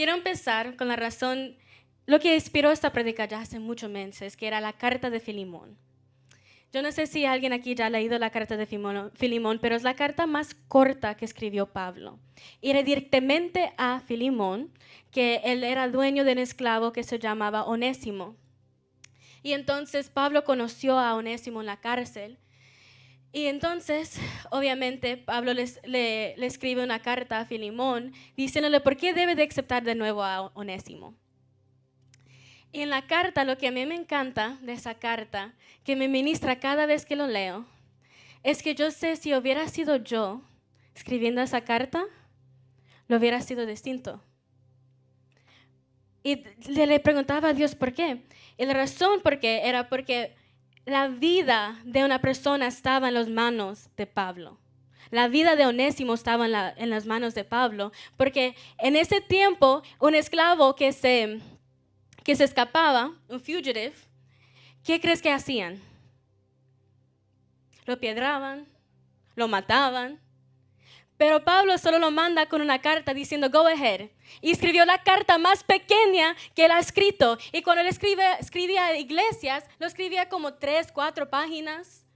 Quiero empezar con la razón, lo que inspiró esta prédica ya hace muchos meses, que era la carta de Filemón. Yo no sé si alguien aquí ya ha leído la carta de Filemón, pero es la carta más corta que escribió Pablo. Era directamente a Filemón, que él era dueño de un esclavo que se llamaba Onésimo. Y entonces Pablo conoció a Onésimo en la cárcel. Y entonces, obviamente, Pablo le escribe una carta a Filemón diciéndole por qué debe de aceptar de nuevo a Onésimo. Y en la carta, lo que a mí me encanta de esa carta, que me ministra cada vez que lo leo, es que yo sé si hubiera sido yo escribiendo esa carta, lo hubiera sido distinto. Y le preguntaba a Dios por qué. Y la razón por qué era porque la vida de una persona estaba en las manos de Pablo. La vida de Onésimo estaba en las manos de Pablo, porque en ese tiempo un esclavo que se escapaba, un fugitive, ¿qué crees que hacían? Lo piedraban, lo mataban. Pero Pablo solo lo manda con una carta diciendo, go ahead. Y escribió la carta más pequeña que él ha escrito. Y cuando él escribía a iglesias, lo escribía como 3, 4 páginas.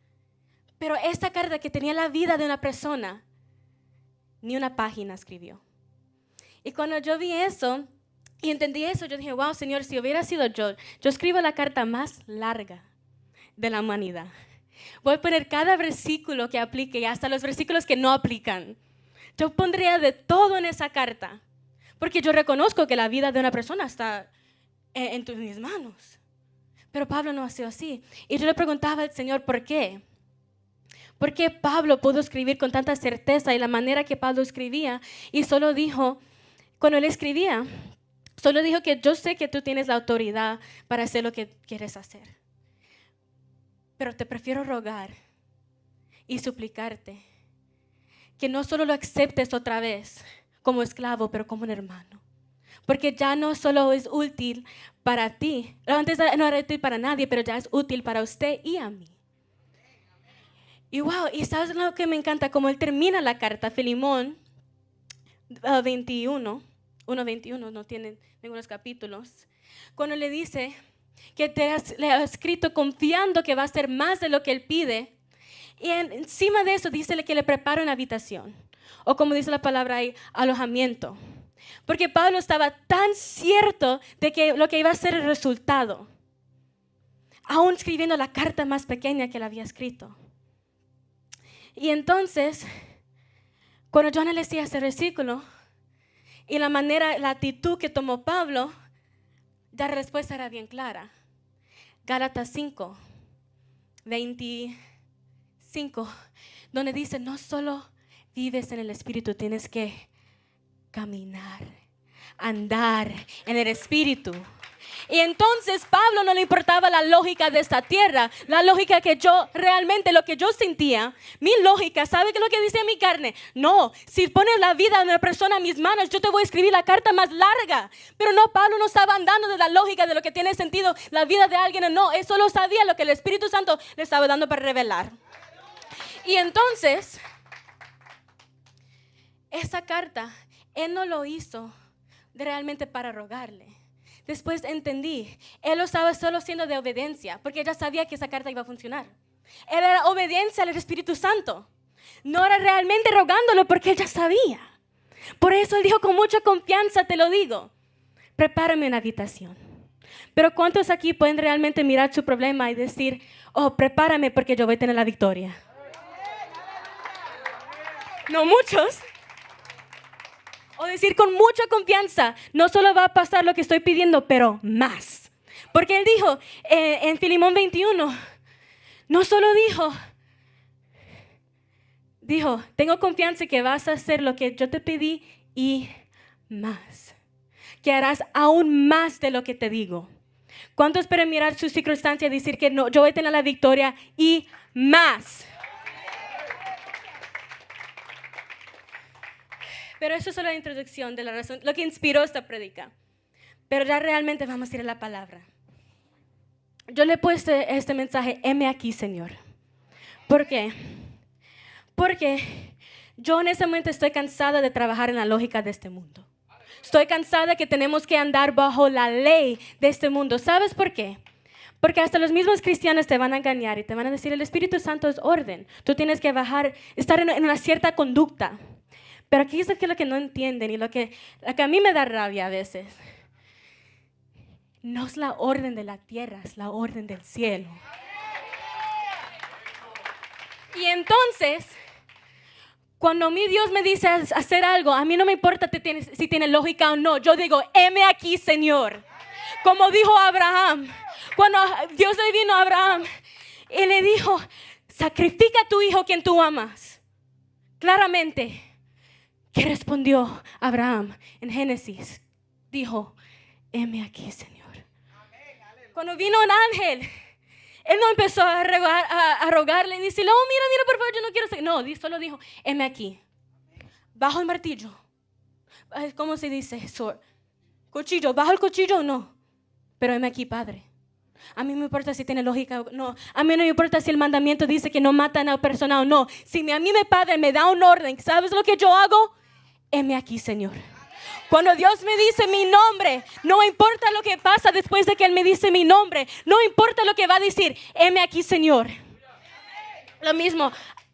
Pero esta carta que tenía la vida de una persona, ni una página escribió. Y cuando yo vi eso y entendí eso, yo dije, wow, Señor, si hubiera sido yo escribo la carta más larga de la humanidad. Voy a poner cada versículo que aplique y hasta los versículos que no aplican. Yo pondría de todo en esa carta, porque yo reconozco que la vida de una persona está en mis manos. Pero Pablo no ha sido así. Y yo le preguntaba al Señor, ¿por qué? ¿Por qué Pablo pudo escribir con tanta certeza y la manera que Pablo escribía? Y solo dijo, cuando él escribía, solo dijo que yo sé que tú tienes la autoridad para hacer lo que quieres hacer. Pero te prefiero rogar y suplicarte que no solo lo aceptes otra vez como esclavo, pero como un hermano. Porque ya no solo es útil para ti, antes no era útil para nadie, pero ya es útil para usted y a mí. Y wow, y ¿sabes lo que me encanta? Como él termina la carta, Filemón 1:21, no tiene ningunos capítulos, cuando le dice que le ha escrito confiando que va a hacer más de lo que él pide. Y encima de eso, dice que le prepara una habitación. O como dice la palabra ahí, alojamiento. Porque Pablo estaba tan cierto de que lo que iba a ser el resultado. Aún escribiendo la carta más pequeña que él había escrito. Y entonces, cuando yo analicé ese versículo y la actitud que tomó Pablo, la respuesta era bien clara. Gálatas 5:25, donde dice, no solo vives en el Espíritu, tienes que caminar, andar en el Espíritu. Y entonces Pablo no le importaba la lógica de esta tierra, la lógica que yo realmente, lo que yo sentía, mi lógica, ¿sabe qué es lo que dice mi carne? No, si pones la vida de una persona en mis manos, yo te voy a escribir la carta más larga. Pero no, Pablo no estaba andando de la lógica de lo que tiene sentido la vida de alguien, no, él solo sabía lo que el Espíritu Santo le estaba dando para revelar. Y entonces, esa carta, él no lo hizo realmente para rogarle. Después entendí, él lo estaba solo siendo de obediencia, porque ya sabía que esa carta iba a funcionar. Era obediencia al Espíritu Santo. No era realmente rogándolo porque él ya sabía. Por eso él dijo con mucha confianza, te lo digo, prepárame una habitación. Pero ¿cuántos aquí pueden realmente mirar su problema y decir, oh, prepárame porque yo voy a tener la victoria? No muchos. O decir con mucha confianza, no solo va a pasar lo que estoy pidiendo, pero más. Porque él dijo en Filemón 21, no solo dijo, tengo confianza que vas a hacer lo que yo te pedí y más. Que harás aún más de lo que te digo. ¿Cuántos pueden mirar su circunstancia y decir que no, yo voy a tener la victoria y más? Pero eso es solo la introducción de la razón, lo que inspiró esta prédica. Pero ya realmente vamos a ir a la palabra. Yo le he puesto este mensaje, heme aquí, Señor. ¿Por qué? Porque yo en ese momento estoy cansada de trabajar en la lógica de este mundo. Estoy cansada que tenemos que andar bajo la ley de este mundo. ¿Sabes por qué? Porque hasta los mismos cristianos te van a engañar y te van a decir, el Espíritu Santo es orden. Tú tienes que estar en una cierta conducta. Pero aquí es lo que no entienden y lo que a mí me da rabia a veces. No es la orden de la tierra, es la orden del cielo. Y entonces, cuando mi Dios me dice hacer algo, a mí no me importa si tiene lógica o no. Yo digo, heme aquí, Señor. Como dijo Abraham. Cuando Dios le vino a Abraham y le dijo, sacrifica a tu hijo quien tú amas. Claramente, ¿qué respondió Abraham en Génesis? Dijo, heme aquí, Señor. Cuando vino un ángel, él no empezó a rogarle y dice, no, mira, por favor, yo no quiero ser. No, solo dijo, heme aquí. Bajo el martillo. ¿Cómo se dice? Cuchillo. ¿Bajo el cuchillo o no? Pero heme aquí, Padre. A mí no me importa si tiene lógica o no. A mí no me importa si el mandamiento dice que no matan a una persona o no. Si a mí mi Padre me da un orden, ¿sabes lo que yo hago? Heme aquí, Señor. Cuando Dios me dice mi nombre, no importa lo que pasa después de que Él me dice mi nombre. No importa lo que va a decir. Heme aquí, Señor. Lo mismo,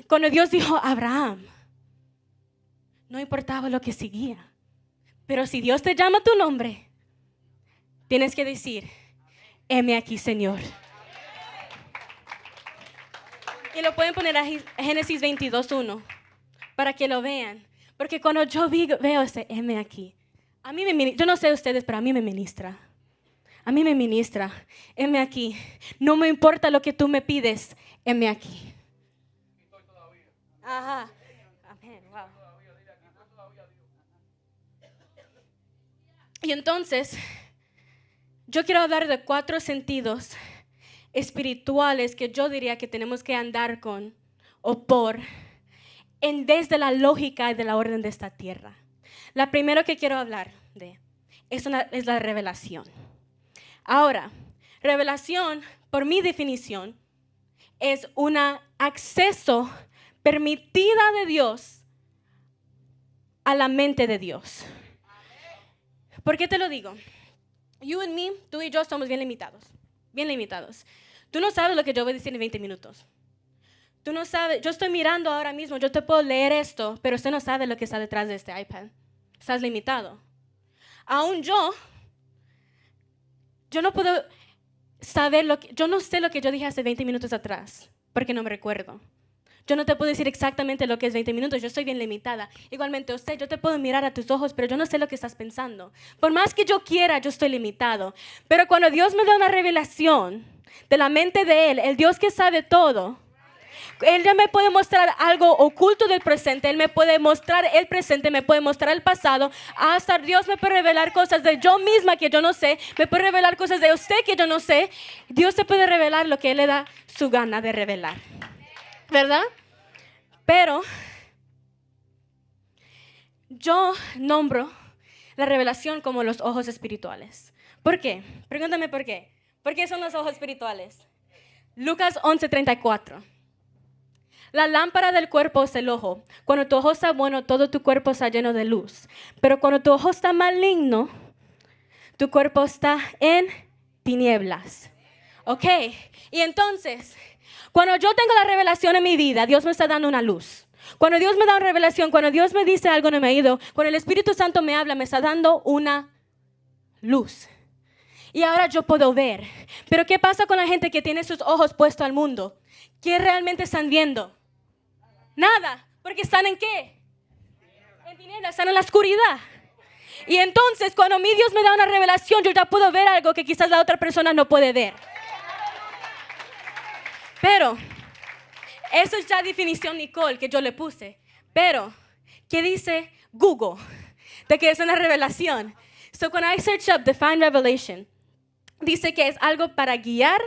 cuando Dios dijo a Abraham, no importaba lo que seguía. Pero si Dios te llama tu nombre, tienes que decir, heme aquí, Señor. Y lo pueden poner a Génesis 22:1 para que lo vean. Porque cuando yo veo ese heme aquí, a mí yo no sé ustedes, pero a mí me ministra. A mí me ministra. Heme aquí. No me importa lo que tú me pides, heme aquí. Ajá. Amén. Wow. Y entonces, yo quiero hablar de 4 sentidos espirituales que yo diría que tenemos que andar con o por en vez de la lógica y de la orden de esta tierra. La primera que quiero hablar de es la revelación. Ahora, revelación, por mi definición, es un acceso permitida de Dios a la mente de Dios. ¿Por qué te lo digo? Tú y yo somos bien limitados. Bien limitados. Tú no sabes lo que yo voy a decir en 20 minutos. Tú no sabes, yo estoy mirando ahora mismo, yo te puedo leer esto, pero usted no sabe lo que está detrás de este iPad. Estás limitado. Aún yo no puedo saber yo no sé lo que yo dije hace 20 minutos atrás, porque no me recuerdo. Yo no te puedo decir exactamente lo que es 20 minutos, yo estoy bien limitada. Igualmente usted, yo te puedo mirar a tus ojos, pero yo no sé lo que estás pensando. Por más que yo quiera, yo estoy limitado. Pero cuando Dios me da una revelación de la mente de Él, el Dios que sabe todo, Él ya me puede mostrar algo oculto del presente. Él me puede mostrar el presente, me puede mostrar el pasado. Hasta Dios me puede revelar cosas de yo misma que yo no sé. Me puede revelar cosas de usted que yo no sé. Dios te puede revelar lo que Él le da su gana de revelar. ¿Verdad? Pero yo nombro la revelación como los ojos espirituales. ¿Por qué? Pregúntame por qué. ¿Por qué son los ojos espirituales? Lucas 11:34. La lámpara del cuerpo es el ojo. Cuando tu ojo está bueno, todo tu cuerpo está lleno de luz. Pero cuando tu ojo está maligno, tu cuerpo está en tinieblas. ¿Ok? Y entonces, cuando yo tengo la revelación en mi vida, Dios me está dando una luz. Cuando Dios me da una revelación, cuando Dios me dice algo en mi oído, cuando el Espíritu Santo me habla, me está dando una luz. Y ahora yo puedo ver. Pero ¿qué pasa con la gente que tiene sus ojos puestos al mundo? ¿Qué realmente están viendo? Nada. ¿Porque están en qué? En tinieblas, están en la oscuridad. Y entonces cuando mi Dios me da una revelación, yo ya puedo ver algo que quizás la otra persona no puede ver. Pero eso es ya definición Nicole que yo le puse. Pero, ¿qué dice Google? De que es una revelación. So when I search up define revelation, dice que es algo para guiar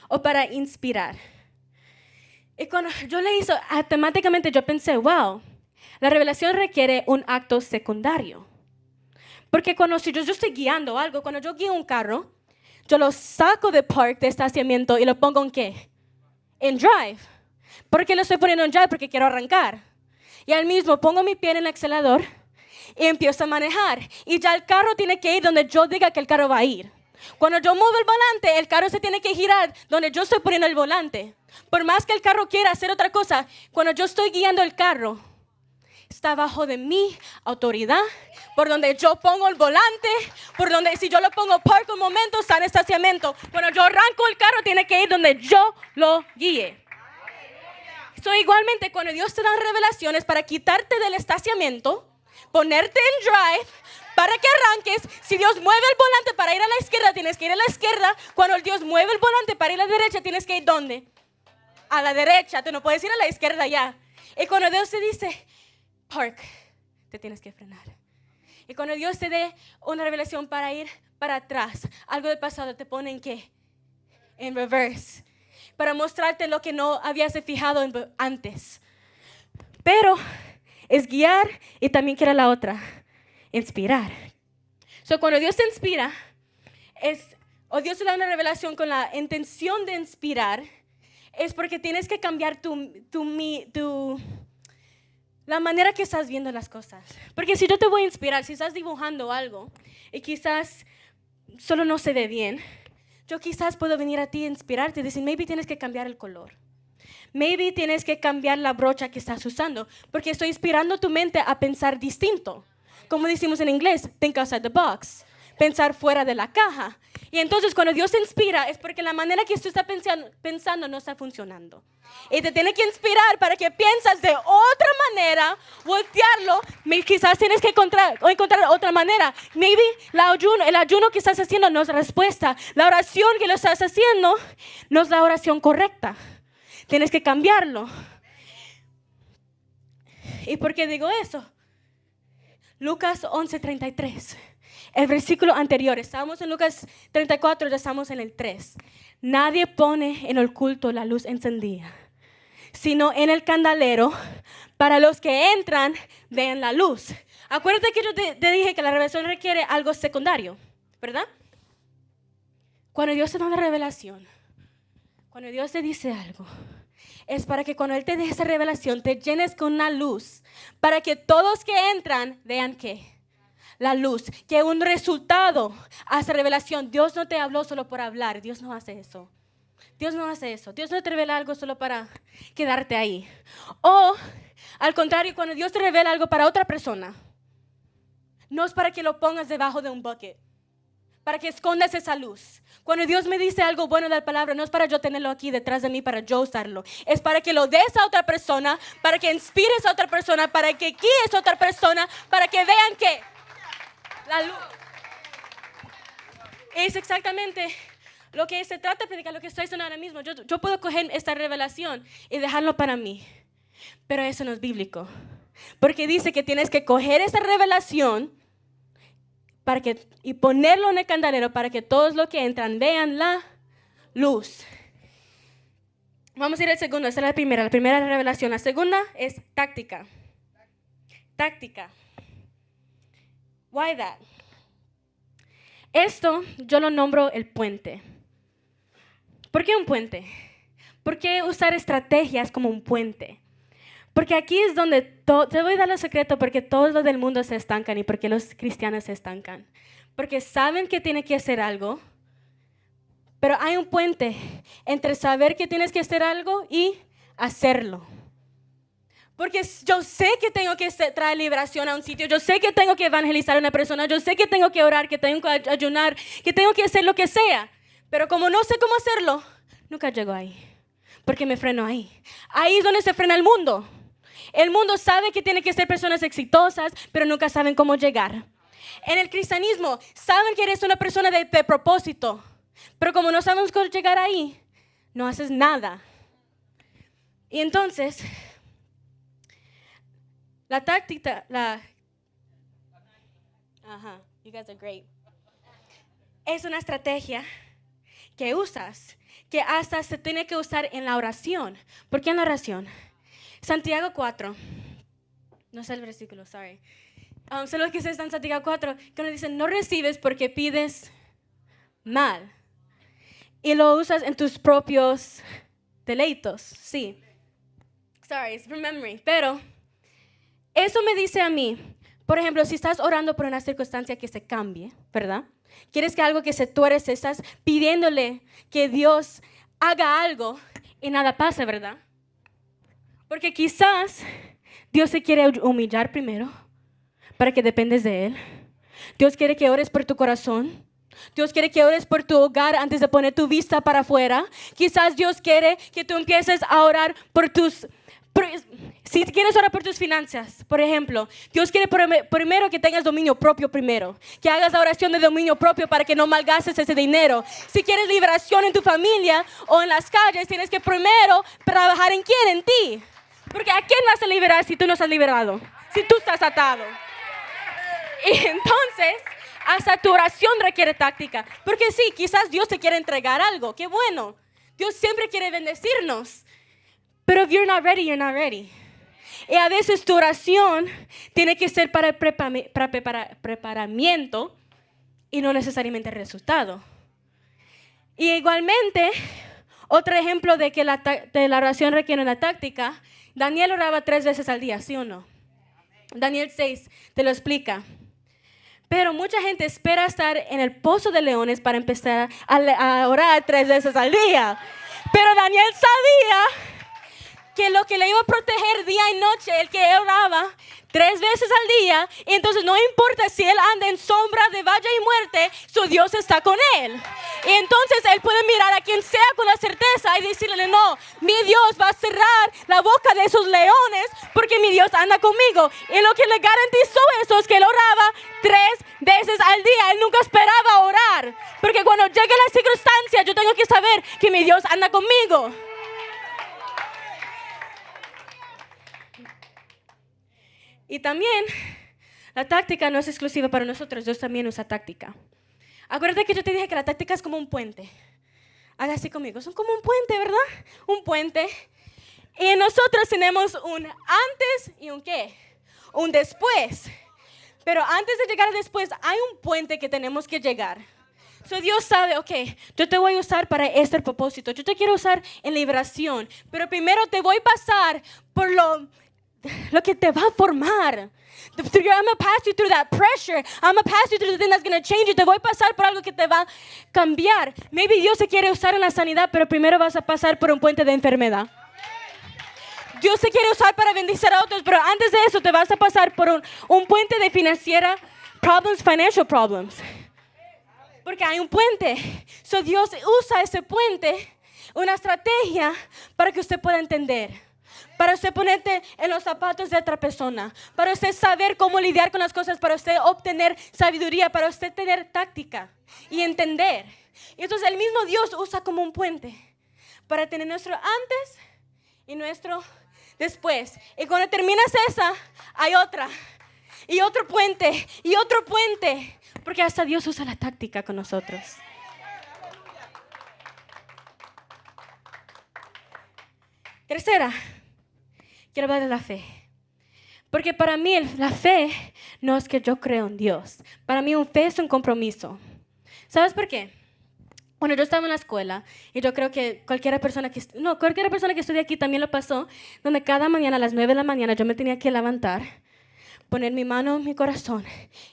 o para inspirar. Y cuando yo leí eso, automáticamente yo pensé, wow, la revelación requiere un acto secundario. Porque si yo estoy guiando algo, cuando yo guío un carro, yo lo saco de park, de estacionamiento y lo pongo en ¿qué? En drive. ¿Por qué lo estoy poniendo en drive? Porque quiero arrancar. Y al mismo pongo mi pie en el acelerador y empiezo a manejar. Y ya el carro tiene que ir donde yo diga que el carro va a ir. Cuando yo muevo el volante, el carro se tiene que girar donde yo estoy poniendo el volante. Por más que el carro quiera hacer otra cosa, cuando yo estoy guiando el carro, está bajo de mi autoridad, por donde yo pongo el volante, por donde si yo lo pongo park un momento, está en estacionamiento. Cuando yo arranco el carro, tiene que ir donde yo lo guíe. Igualmente, cuando Dios te da revelaciones para quitarte del estacionamiento, ponerte en drive, para que arranques, si Dios mueve el volante para ir a la izquierda, tienes que ir a la izquierda. Cuando Dios mueve el volante para ir a la derecha, tienes que ir ¿dónde? A la derecha, tú no puedes ir a la izquierda ya. Y cuando Dios te dice, park, te tienes que frenar. Y cuando Dios te dé una revelación para ir para atrás, algo del pasado, te pone en ¿qué? En reverse. Para mostrarte lo que no habías fijado antes. Pero es guiar y también quiere la otra, inspirar. Cuando Dios te inspira, o Dios te da una revelación con la intención de inspirar, es porque tienes que cambiar la manera que estás viendo las cosas. Porque si yo te voy a inspirar, si estás dibujando algo y quizás solo no se ve bien, yo quizás puedo venir a ti e inspirarte y decir, maybe tienes que cambiar el color. Maybe tienes que cambiar la brocha que estás usando, porque estoy inspirando tu mente a pensar distinto. Como decimos en inglés, think outside the box. Pensar fuera de la caja. Y entonces cuando Dios te inspira es porque la manera que tú estás pensando no está funcionando. Y te tiene que inspirar para que piensas de otra manera, voltearlo. Quizás tienes que encontrar otra manera. Maybe el ayuno que estás haciendo no es la respuesta. La oración que lo estás haciendo no es la oración correcta. Tienes que cambiarlo. ¿Y por qué digo eso? Lucas 11:33. El versículo anterior, estábamos en Lucas 34, ya estamos en el 3. Nadie pone en el culto la luz encendida, sino en el candelero, para los que entran vean la luz. Acuérdate que yo te dije que la revelación requiere algo secundario, ¿verdad? Cuando Dios te da una revelación, cuando Dios te dice algo, es para que cuando Él te dé esa revelación te llenes con una luz, para que todos que entran vean ¿qué? La luz, que un resultado a esa revelación. Dios no te habló solo por hablar, Dios no hace eso. Dios no hace eso. Dios no te revela algo solo para quedarte ahí. O, al contrario, cuando Dios te revela algo para otra persona, no es para que lo pongas debajo de un bucket, para que escondas esa luz. Cuando Dios me dice algo bueno de la palabra, no es para yo tenerlo aquí detrás de mí, para yo usarlo. Es para que lo des a otra persona, para que inspires a otra persona, para que guíes a otra persona, para que vean que la luz. Es exactamente lo que se trata de predicar, lo que estoy haciendo ahora mismo. Yo puedo coger esta revelación y dejarlo para mí, pero eso no es bíblico, porque dice que tienes que coger esa revelación y ponerlo en el candelero para que todos los que entran vean la luz. Vamos a ir al segundo. Esa es la primera revelación. La segunda es táctica. Táctica. Why that? Esto yo lo nombro el puente. ¿Por qué un puente? ¿Por qué usar estrategias como un puente? Porque aquí es donde te voy a dar el secreto porque todos los del mundo se estancan y porque los cristianos se estancan. Porque saben que tienen que hacer algo, pero hay un puente entre saber que tienes que hacer algo y hacerlo. Porque yo sé que tengo que traer liberación a un sitio, yo sé que tengo que evangelizar a una persona, yo sé que tengo que orar, que tengo que ayunar, que tengo que hacer lo que sea. Pero como no sé cómo hacerlo, nunca llego ahí, porque me freno ahí. Ahí es donde se frena el mundo. El mundo sabe que tiene que ser personas exitosas, pero nunca saben cómo llegar. En el cristianismo, saben que eres una persona de propósito, pero como no sabemos cómo llegar ahí, no haces nada. Y entonces, la táctica, you guys are great. Es una estrategia que usas, que hasta se tiene que usar en la oración. ¿Por qué en la oración? Santiago 4, no sé el versículo, sorry. Solo que está en Santiago 4, que nos dice, no recibes porque pides mal. Y lo usas en tus propios deleitos, sí. Sorry, it's from memory. Pero eso me dice a mí, Por ejemplo, si estás orando por una circunstancia que se cambie, ¿verdad? Quieres que algo que se tuerce, estás pidiéndole que Dios haga algo y nada pasa, ¿verdad? Porque quizás Dios se quiere humillar primero para que dependes de Él. Dios quiere que ores por tu corazón. Dios quiere que ores por tu hogar antes de poner tu vista para afuera. Quizás Dios quiere que tú empieces a orar si quieres orar por tus finanzas, por ejemplo, Dios quiere primero que tengas dominio propio primero. Que hagas la oración de dominio propio para que no malgastes ese dinero. Si quieres liberación en tu familia o en las calles, tienes que primero trabajar en quién, en ti. Porque ¿a quién vas a liberar si tú no estás liberado? Si tú estás atado. Y entonces, hasta tu oración requiere táctica. Porque sí, quizás Dios te quiere entregar algo. Qué bueno. Dios siempre quiere bendecirnos. Pero if you're not ready, you're not ready. Y a veces tu oración tiene que ser para el preparamiento y no necesariamente el resultado. Y igualmente, otro ejemplo de que la oración requiere una táctica, Daniel oraba 3 veces al día, ¿sí o no? Daniel 6 te lo explica. Pero mucha gente espera estar en el pozo de leones para empezar a orar 3 veces al día. Pero Daniel sabía que lo que le iba a proteger día y noche, el que él oraba 3 veces al día, y entonces no importa si él anda en sombra de valle y muerte, su Dios está con él. Y entonces él puede mirar a quien sea con la certeza y decirle, no, mi Dios va a cerrar la boca de esos leones porque mi Dios anda conmigo. Y lo que le garantizó eso es que él oraba 3 veces al día. Él nunca esperaba orar, porque cuando llegue la circunstancia yo tengo que saber que mi Dios anda conmigo. Y también, la táctica no es exclusiva para nosotros, Dios también usa táctica. Acuérdate que yo te dije que la táctica es como un puente. Haga así conmigo, son como un puente, ¿verdad? Un puente. Y nosotros tenemos un antes y un ¿qué? Un después. Pero antes de llegar al después, hay un puente que tenemos que llegar. So Dios sabe, ok, yo te voy a usar para este propósito. Yo te quiero usar en liberación. Pero primero te voy a pasar por lo que te va a formar. I'm going to pass you through that pressure. I'm going to pass you through the thing that's going to change you. Te voy a pasar por algo que te va a cambiar. Maybe Dios se quiere usar en la sanidad, pero primero vas a pasar por un puente de enfermedad. Dios se quiere usar para bendecir a otros, pero antes de eso te vas a pasar por un puente de financial problems. Porque hay un puente. So Dios usa ese puente, una estrategia para que usted pueda entender. Para usted ponerte en los zapatos de otra persona. Para usted saber cómo lidiar con las cosas. Para usted obtener sabiduría. Para usted tener táctica y entender. Y entonces el mismo Dios usa como un puente. Para tener nuestro antes y nuestro después. Y cuando terminas esa, hay otra. Y otro puente. Y otro puente. Porque hasta Dios usa la táctica con nosotros. Tercera. Quiero hablar de la fe. Porque para mí la fe no es que yo creo en Dios. Para mí fe es un compromiso. ¿Sabes por qué? Bueno, yo estaba en la escuela y yo creo que cualquier persona que estudia aquí también lo pasó, donde cada mañana a las 9 de la mañana yo me tenía que levantar, poner mi mano en mi corazón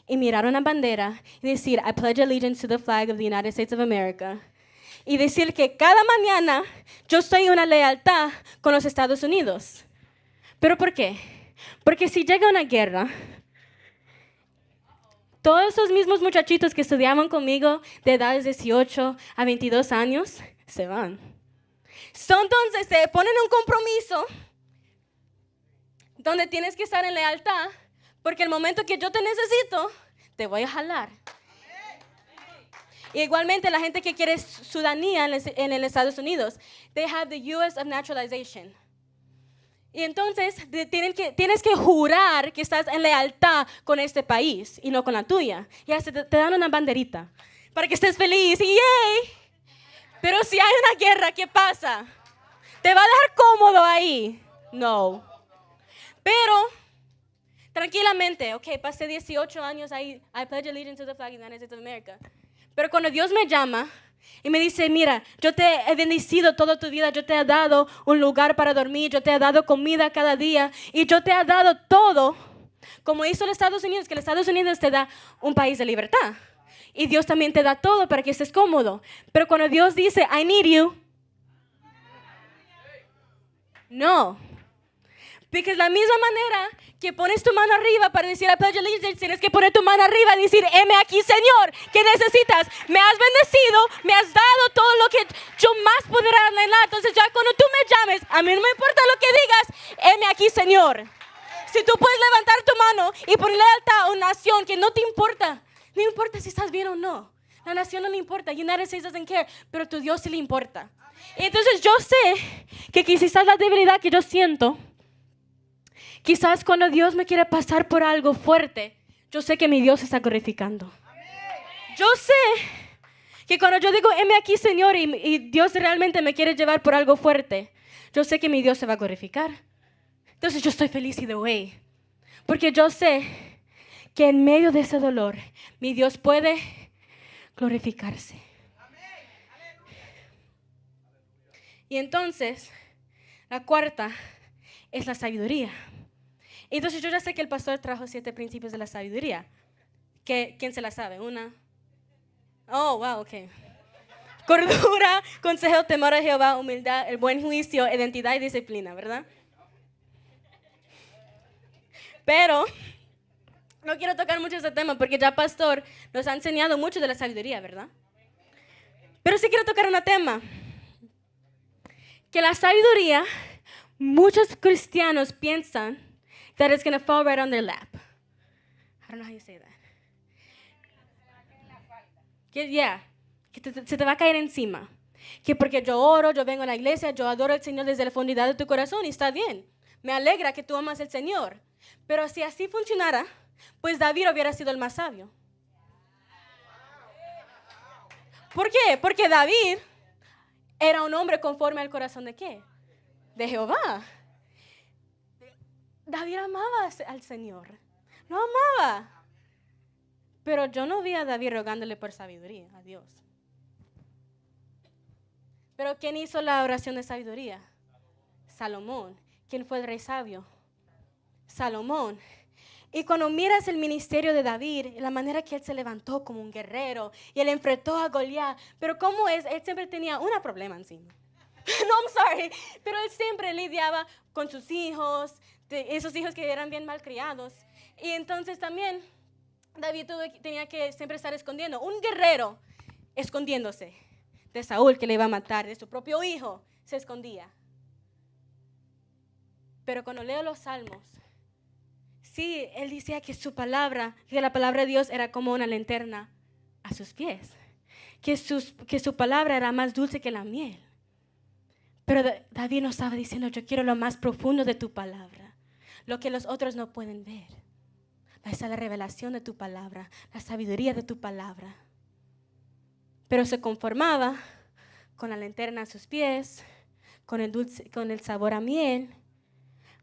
y mirar una bandera y decir, I pledge allegiance to the flag of the United States of America. Y decir que cada mañana yo estoy en una lealtad con los Estados Unidos. ¿Pero por qué? Porque si llega una guerra, todos esos mismos muchachitos que estudiaban conmigo de edades 18 a 22 años, se van. Entonces se ponen un compromiso donde tienes que estar en lealtad, porque el momento que yo te necesito, te voy a jalar. Y igualmente la gente que quiere ciudadanía en los Estados Unidos, they have the U.S. of naturalization. Y entonces tienes que jurar que estás en lealtad con este país y no con la tuya. Y hasta te dan una banderita para que estés feliz y ¡yay! Pero si hay una guerra, ¿qué pasa? ¿Te va a dejar cómodo ahí? No. Pero tranquilamente, ok, pasé 18 años ahí. I pledge allegiance to the flag of the United States of America. Pero cuando Dios me llama y me dice, mira, yo te he bendecido toda tu vida, yo te he dado un lugar para dormir, yo te he dado comida cada día y yo te he dado todo Como hizo los Estados Unidos, que los Estados Unidos te da un país de libertad. Y Dios también te da todo para que estés cómodo. Pero cuando Dios dice, I need you, no. Porque la misma manera que pones tu mano arriba para decir a Pledge Allegiance, tienes que poner tu mano arriba y decir, heme aquí, Señor, ¿qué necesitas? Me has bendecido, me has dado todo lo que yo más podré anhelar. Entonces ya cuando tú me llames, a mí no me importa lo que digas, heme aquí, Señor. Si tú puedes levantar tu mano y ponerle alta a una nación que no te importa, no importa si estás bien o no. La nación no le importa, United States doesn't care, pero tu Dios sí le importa. Entonces yo sé que quizás la debilidad que yo siento, quizás cuando Dios me quiere pasar por algo fuerte, yo sé que mi Dios se está glorificando. Yo sé que cuando yo digo, heme aquí, Señor, y Dios realmente me quiere llevar por algo fuerte, yo sé que mi Dios se va a glorificar. Entonces yo estoy feliz either way. Porque yo sé que en medio de ese dolor, mi Dios puede glorificarse. Y entonces, la cuarta es la sabiduría. Entonces yo ya sé que el pastor trajo 7 principios de la sabiduría. ¿Quién se la sabe? Una. Oh, wow, ok. Cordura, consejo, temor a Jehová, humildad, el buen juicio, identidad y disciplina, ¿verdad? Pero no quiero tocar mucho ese tema porque ya pastor nos ha enseñado mucho de la sabiduría, ¿verdad? Pero sí quiero tocar un tema. Que la sabiduría, muchos cristianos piensan that it's going to fall right on their lap. I don't know how you say that. Que se te va a caer encima. Que porque yo oro, yo vengo a la iglesia, yo adoro al Señor desde la profundidad de tu corazón y está bien. Me alegra que tú amas al Señor. Pero si así funcionara, pues David hubiera sido el más sabio. ¿Por qué? Porque David era un hombre conforme al corazón de ¿qué? De Jehová. David amaba al Señor. Lo amaba. Pero yo no vi a David rogándole por sabiduría a Dios. Pero ¿quién hizo la oración de sabiduría? Salomón. ¿Quién fue el rey sabio? Salomón. Y cuando miras el ministerio de David, la manera que él se levantó como un guerrero y él enfrentó a Goliat, pero cómo es, él siempre tenía un problema encima. No, I'm sorry, pero él siempre lidiaba con sus hijos, esos hijos que eran bien malcriados. Y entonces también David tenía que siempre estar escondiendo, un guerrero escondiéndose de Saúl que le iba a matar, de su propio hijo, se escondía. Pero cuando leo los salmos, sí, él decía que su palabra, que la palabra de Dios era como una linterna a sus pies. Que su palabra era más dulce que la miel. Pero David nos estaba diciendo, yo quiero lo más profundo de tu palabra. Lo que los otros no pueden ver. Esa es la revelación de tu palabra, la sabiduría de tu palabra. Pero se conformaba con la linterna a sus pies, con el sabor a miel.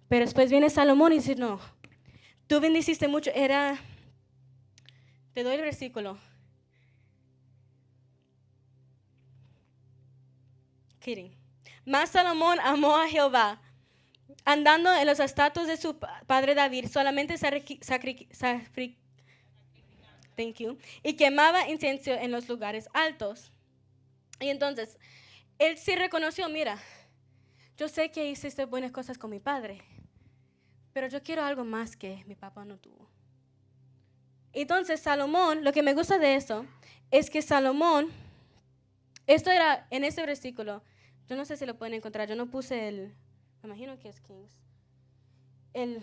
Pero después viene Salomón y dice, no, tú bendiciste mucho, te doy el versículo. Kidding. Mas Salomón amó a Jehová, andando en los estatutos de su padre David, solamente y quemaba incienso en los lugares altos. Y entonces, él sí reconoció, mira, yo sé que hiciste buenas cosas con mi padre, pero yo quiero algo más que mi papá no tuvo. Entonces Salomón, lo que me gusta de eso es que Salomón, esto era en ese versículo, yo no sé si lo pueden encontrar, yo no puse me imagino que es Kings,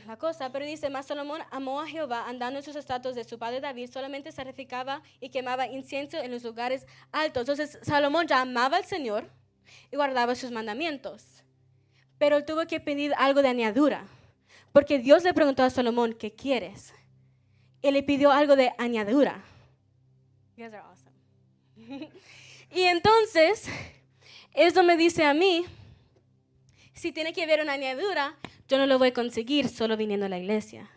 la cosa, pero dice, mas Salomón amó a Jehová, andando en sus estatutos de su padre David, solamente sacrificaba y quemaba incienso en los lugares altos. Entonces Salomón ya amaba al Señor y guardaba sus mandamientos, pero él tuvo que pedir algo de añadidura. Porque Dios le preguntó a Salomón, ¿qué quieres? Él le pidió algo de añadidura. You guys are awesome. Y entonces, eso me dice a mí, si tiene que haber una añadidura, yo no lo voy a conseguir solo viniendo a la iglesia.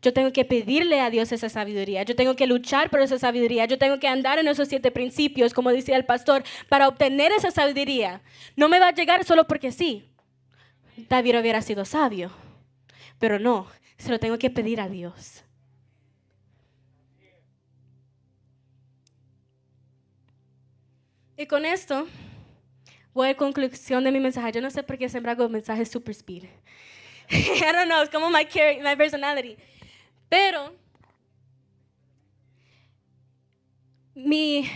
Yo tengo que pedirle a Dios esa sabiduría. Yo tengo que luchar por esa sabiduría. Yo tengo que andar en esos 7 principios, como decía el pastor, para obtener esa sabiduría. No me va a llegar solo porque sí. David hubiera sido sabio. Pero no, se lo tengo que pedir a Dios. Y con esto voy a conclusión de mi mensaje. Yo no sé por qué siempre hago mensajes super speed. I don't know, es como my personality. Pero mi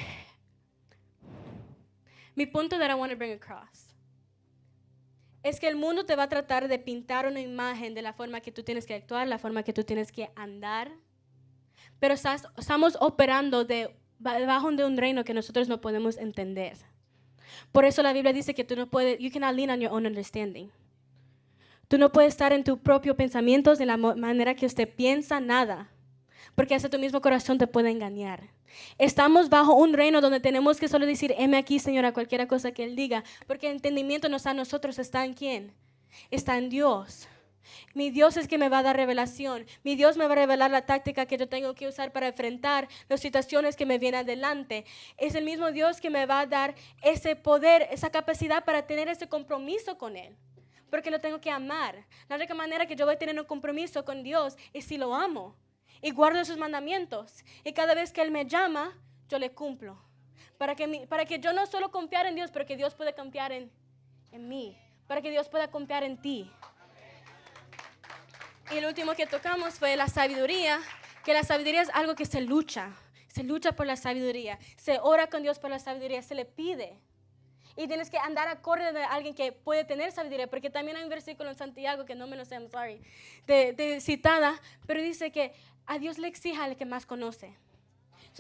punto that I want to bring across es que el mundo te va a tratar de pintar una imagen de la forma que tú tienes que actuar, la forma que tú tienes que andar, pero estamos operando debajo de un reino que nosotros no podemos entender. Por eso la Biblia dice que tú no puedes, you cannot lean on your own understanding. Tú no puedes estar en tus propios pensamientos de la manera que usted piensa, nada, porque hasta tu mismo corazón te puede engañar. Estamos bajo un reino donde tenemos que solo decir, heme aquí, Señor, a cualquier cosa que Él diga, porque el entendimiento no está en nosotros, está en ¿quién? Está en Dios. Mi Dios es que me va a dar revelación. Mi Dios me va a revelar la táctica que yo tengo que usar para enfrentar las situaciones que me vienen adelante. Es el mismo Dios que me va a dar ese poder, esa capacidad para tener ese compromiso con Él, porque lo tengo que amar. La única manera que yo voy a tener un compromiso con Dios es si lo amo y guardo sus mandamientos, y cada vez que Él me llama, yo le cumplo, para que yo no solo confiar en Dios, pero que Dios pueda confiar en mí, para que Dios pueda confiar en ti. Y el último que tocamos fue la sabiduría, que la sabiduría es algo que se lucha por la sabiduría, se ora con Dios por la sabiduría, se le pide. Y tienes que andar acorde de alguien que puede tener sabiduría, porque también hay un versículo en Santiago que no me lo sé, I'm sorry, de citada, pero dice que a Dios le exige al que más conoce.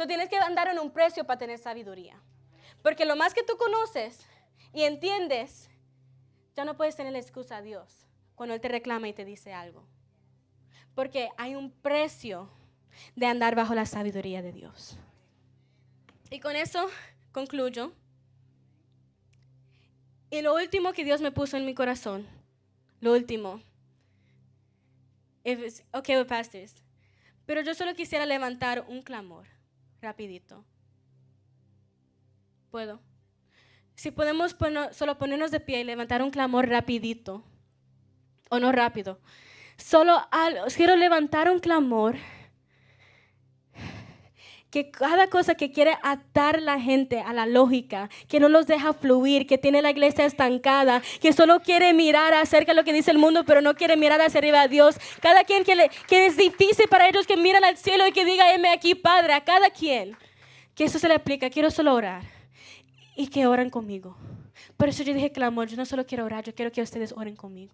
Tienes que andar en un precio para tener sabiduría, porque lo más que tú conoces y entiendes, ya no puedes tener la excusa a Dios cuando Él te reclama y te dice algo, porque hay un precio de andar bajo la sabiduría de Dios. Y con eso concluyo. Y lo último que Dios me puso en mi corazón, lo último, okay, pastors, pero yo solo quisiera levantar un clamor, rapidito. ¿Puedo? Si podemos solo ponernos de pie y levantar un clamor rapidito, o no rápido, quiero levantar un clamor que cada cosa que quiere atar la gente a la lógica, que no los deja fluir, que tiene la iglesia estancada, que solo quiere mirar acerca de lo que dice el mundo, pero no quiere mirar hacia arriba a Dios. Cada quien que es difícil para ellos que miran al cielo y que diga, heme aquí, Padre, a cada quien. Que eso se le aplica. Quiero solo orar y que oren conmigo. Por eso yo dije clamor, yo no solo quiero orar, yo quiero que ustedes oren conmigo.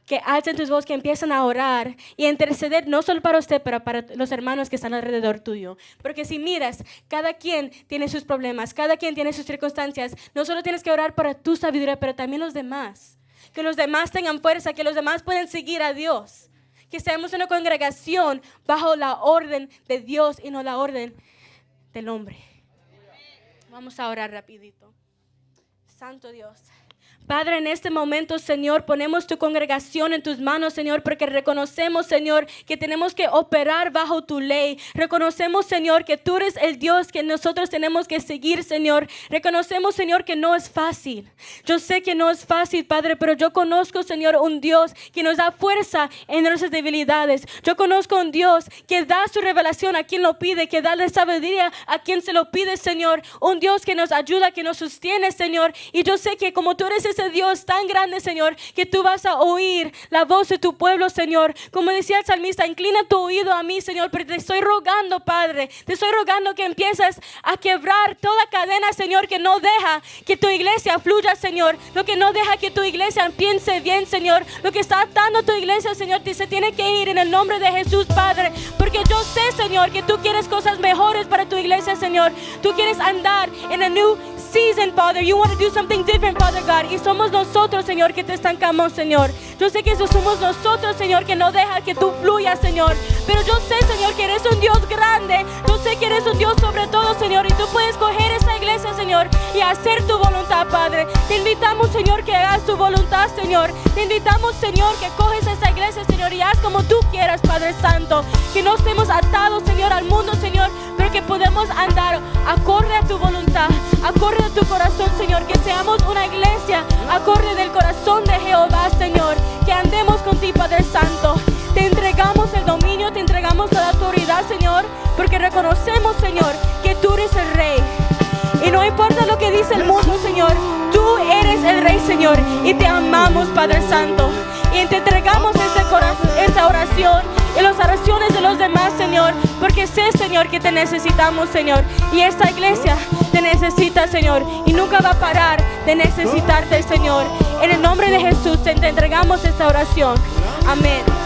Que alcen tus voces, que empiecen a orar y a interceder, no solo para usted, pero para los hermanos que están alrededor tuyo. Porque si miras, cada quien tiene sus problemas, cada quien tiene sus circunstancias. No solo tienes que orar para tu sabiduría, pero también los demás. Que los demás tengan fuerza, que los demás puedan seguir a Dios. Que seamos una congregación bajo la orden de Dios y no la orden del hombre. Vamos a orar rapidito. Santo Dios. Padre, en este momento, Señor, ponemos tu congregación en tus manos, Señor, porque reconocemos, Señor, que tenemos que operar bajo tu ley. Reconocemos, Señor, que tú eres el Dios que nosotros tenemos que seguir, Señor. Reconocemos, Señor, que no es fácil. Yo sé que no es fácil, Padre, pero yo conozco, Señor, un Dios que nos da fuerza en nuestras debilidades. Yo conozco un Dios que da su revelación a quien lo pide, que da la sabiduría a quien se lo pide, Señor. Un Dios que nos ayuda, que nos sostiene, Señor. Y yo sé que como tú eres ese Dios tan grande, Señor, que tú vas a oír la voz de tu pueblo, Señor. Como decía el salmista, inclina tu oído a mí, Señor, pero te estoy rogando, Padre, te estoy rogando que empieces a quebrar toda cadena, Señor, que no deja que tu iglesia fluya, Señor, lo que no deja que tu iglesia piense bien, Señor, lo que está atando tu iglesia, Señor, se tiene que ir en el nombre de Jesús, Padre, porque yo sé, Señor, que tú quieres cosas mejores para tu iglesia, Señor. Tú quieres andar en a new season, Father. You want to do something different, Father God. Y somos nosotros, Señor, que te estancamos, Señor. Yo sé que eso somos nosotros, Señor, que no deja que tú fluyas, Señor. Pero yo sé, Señor, que eres un Dios grande. Yo sé que eres un Dios sobre todo, Señor. Y tú puedes coger esa iglesia, Señor, y hacer tu voluntad, Padre. Te invitamos, Señor, que hagas tu voluntad, Señor. Te invitamos, Señor, que coges esa iglesia, Señor, y haz como tú quieras, Padre Santo. Que no estemos atados, Señor, al mundo, Señor, pero que podemos andar acorde a tu voluntad, acorde a tu corazón, Señor. Que seamos una iglesia acorde del corazón de Jehová, Señor. Que andemos con ti, Padre Santo. Te Señor, porque reconocemos, Señor, que tú eres el Rey. Y no importa lo que dice el mundo, Señor, tú eres el Rey, Señor, y te amamos, Padre Santo. Y te entregamos esta oración y las oraciones de los demás, Señor, porque sé, Señor, que te necesitamos, Señor. Y esta iglesia te necesita, Señor, y nunca va a parar de necesitarte, Señor. En el nombre de Jesús te entregamos esta oración. Amén.